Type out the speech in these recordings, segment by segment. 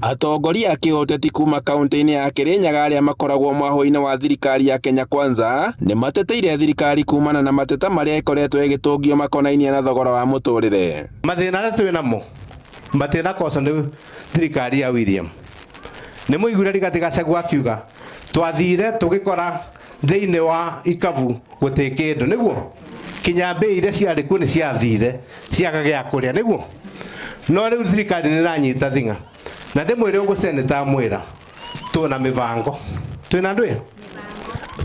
Atongoria a kĩũteti kuma kaunti-inĩ ya Kirinyaga arĩa makoragwo mwahũ-inĩ wa thirikari ya Kenya Kwanza nĩ mateteire thirikari kumana na mateta marĩa ĩkoretwo ĩgĩtũngio makonainie na thogora wa mũtũrĩre. Mathĩna arĩa twĩ namo matĩna kosa nĩ thirikari ya William. Nĩ mũigure Rigathĩ Gachagua akiuga twathire tũgĩkora thĩinĩ wa ikabu gũtĩ kĩndũ nĩguo kinya mbei iria ciarĩ kuo nĩ ciathire ciaga gĩa kũrĩa nĩguo no rĩu thirikari nĩ ĩranyita thing'a na ndĩmwĩre ũguo seneta mwĩra tũna mĩbango twĩna ndwĩ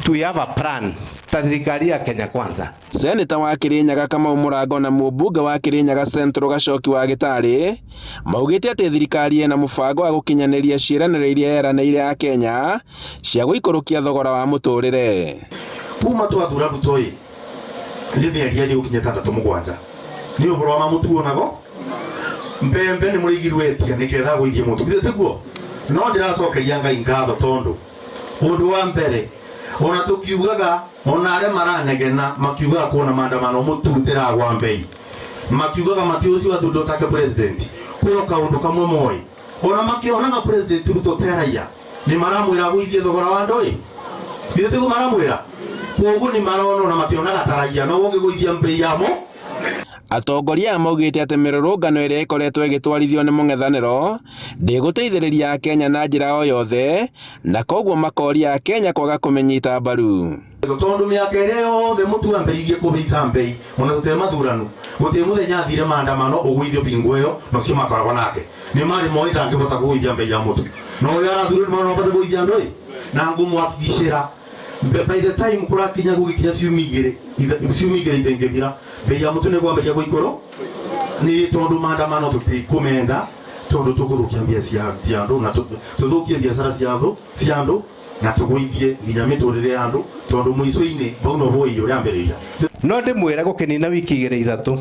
we have a plan ta thirikari ya Kenya Kwanza. Seneta wa Kirinyaga Kamau Mũrango na mũmbunge wa Kirinyaga Central Gacoki wa Gĩtarĩ maugĩte atĩ thirikari ĩna mũbango wa gũkinyanĩria ciĩranĩro iria yeranĩire ya Kenya cia gũikũrũkia thogora wa mũtũrĩre. Kuma twathura Ruto nĩ mĩeri ĩrĩ gũkinya 67 nĩ ũhoro wa mamutu onago mbembe nĩ mũrĩigirwetia nĩgetha gũithie mũtu githĩ tiguo no ndĩracokeria Ngai ngatho tondũ ũndũ wa mbere ona tukiugaga ona arĩa maranegena makiugaga kuona maandamano mũtutĩra gwa mbei makiugaga mati ũcio athundo take president kuo kaundu kamwe moĩ ona makĩonaga president Ruto teraiya nĩ maramwĩra gũithie thogora wa ndoi githĩ tiguo maramwĩra koguo nĩ marona ona makĩonaga taraiya no ũngĩgũithia mbei yamo. Atongoria maugĩte atĩ mĩrũrũngano ĩrĩa ĩkoretwo ĩgĩtwarithio nĩ mũng'ethanĩro ndĩgũteithĩrĩria Kenya na njĩra o yothe na koguo makoria Kenya kwaga kũmĩnyita mbaru. Tondũ mĩaka ĩrĩa yothe mũtu ambĩrĩirie kũhaica mbei ona tũte mathurano gũtĩ mũthenya athire maandamano ũgũithio bingo ĩyo no cio makoragwo nake nĩ marĩ moĩ ndangĩhota kũgũithia mbei ya mũtu no ũrĩa arathurwo nĩ mahote kũgũithia ndoi na ngũmwakigicĩra by the time kũrakinya gũgĩkinya ciumia igĩrĩ itengĩthira bei ya mũtu nĩ kwambĩrĩria gũikũrũ nĩ tondũ maandamano tũtikũmenda tondũ tũgũthũkia mbia cia andũ na tũthũkie biacara cia andũ na tũgũithie nginya mĩtũrĩre ya andũ tondũ mũico-inĩ bau no bũi ũrĩa ambĩrĩria. No ndĩmwĩre gũkĩnina wiki 2-3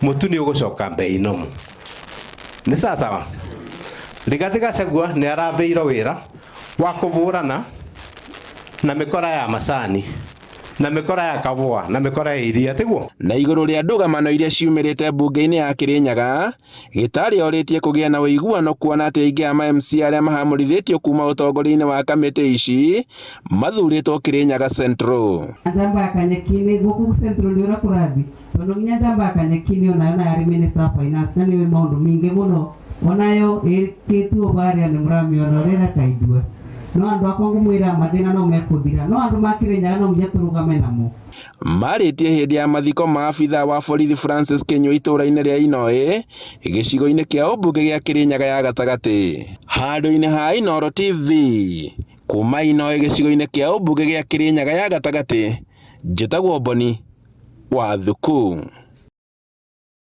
mũtu nĩ ũgũcoka mbei nomu nĩ sawa. Rigathĩ Gachagua nĩ arabeirwo wĩra wa kũvũrana na mĩkora ya macani na mĩkora ya kahũa na mĩkora ya iria tiguo. Na igũrũ rĩa ndũgamano iria ciumĩrĩte mbunge-inĩ ya Kirinyaga Gĩtarĩ orĩtie kũgĩa na ũiguano kuona atĩ aingĩ a ma-MC arĩa mahamũrithĩtio kuma ũtongoria-inĩ wa kamĩtĩ ici mathurĩtwo Kirinyaga Central. Njamba ya Kanyeki-inĩ gũkũ Central nĩ ũrĩa kũrathi tondũ nginya njamba ya Kanyeki-inĩ onayo yarĩ minister of finance na nĩwe maũndũ mingĩ mũno onayo ĩkĩtuo barĩa nĩ mũramĩona ũrĩa kaidua no andũ akwa ngũmwĩra mathĩna no mekũthira no andũ ma Kirinyaga no nginya tũrũgame namo. Marĩtie hĩndĩ ya mathiko ma abithaa wa borithi Francis Kĩnyũ itũra-inĩ rĩa Inoĩ gĩcigo-inĩ kĩa ũmbunge gĩa Kirinyaga ya gatagatĩ. Handũ-inĩ ha Inooro TV kuma Inoĩ gĩcigo-inĩ kĩa ũmbunge gĩa Kirinyaga ya gatagatĩ njĩtagwo Boni wa Thuku.